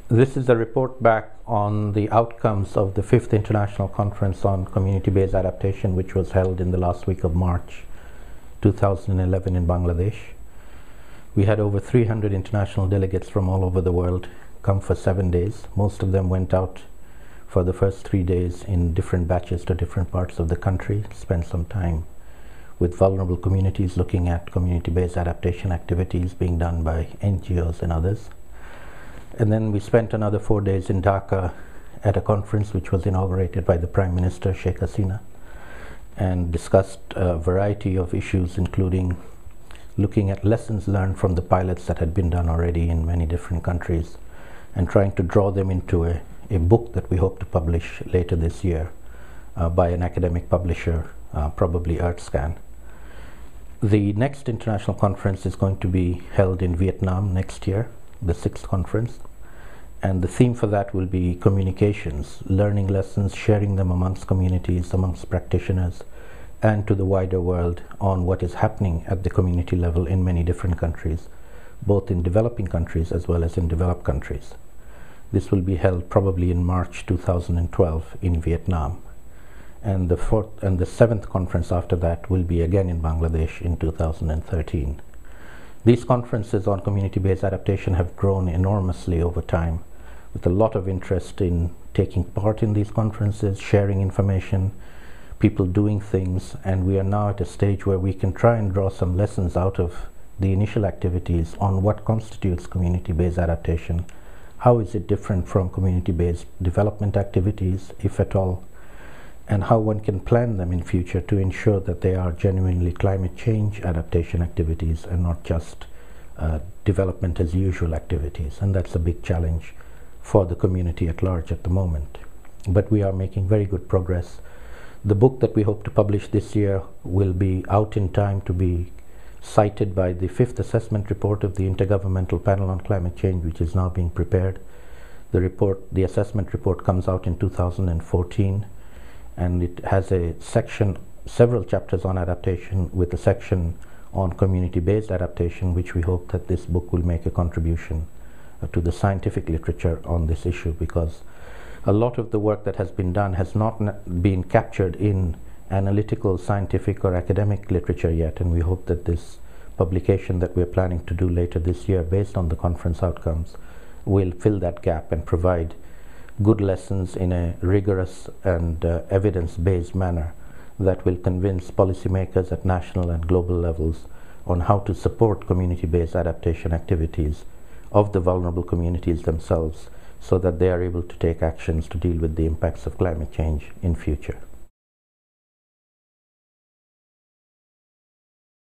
This is a report back on the outcomes of the 5th International Conference on Community-Based Adaptation, which was held in the last week of March 2011 in Bangladesh. We had over 300 international delegates from all over the world come for 7 days. Most of them went out for the first 3 days in different batches to different parts of the country, spent some time with vulnerable communities looking at community-based adaptation activities being done by NGOs and others. And then we spent another 4 days in Dhaka at a conference which was inaugurated by the Prime Minister, Sheikh Hasina, and discussed a variety of issues, including looking at lessons learned from the pilots that had been done already in many different countries and trying to draw them into a book that we hope to publish later this year by an academic publisher, probably EarthScan. The next international conference is going to be held in Vietnam next year, the 6th conference, and the theme for that will be communications, learning lessons, sharing them amongst communities, amongst practitioners, and to the wider world on what is happening at the community level in many different countries, both in developing countries as well as in developed countries. This will be held probably in March 2012 in Vietnam, and the 4th and the 7th conference after that will be again in Bangladesh in 2013. These conferences on community-based adaptation have grown enormously over time, with a lot of interest in taking part in these conferences, sharing information, people doing things, and we are now at a stage where we can try and draw some lessons out of the initial activities on what constitutes community-based adaptation, how is it different from community-based development activities, if at all, and how one can plan them in future to ensure that they are genuinely climate change adaptation activities and not just development as usual activities. And that's a big challenge for the community at large at the moment. But we are making very good progress. The book that we hope to publish this year will be out in time to be cited by the 5th assessment report of the Intergovernmental Panel on Climate Change, which is now being prepared. The assessment report comes out in 2014. And it has a section, several chapters on adaptation, with a section on community-based adaptation, which we hope that this book will make a contribution to the scientific literature on this issue, because a lot of the work that has been done has not been captured in analytical, scientific or academic literature yet, and we hope that this publication that we're planning to do later this year based on the conference outcomes will fill that gap and provide good lessons in a rigorous and evidence-based manner that will convince policymakers at national and global levels on how to support community-based adaptation activities of the vulnerable communities themselves, so that they are able to take actions to deal with the impacts of climate change in future.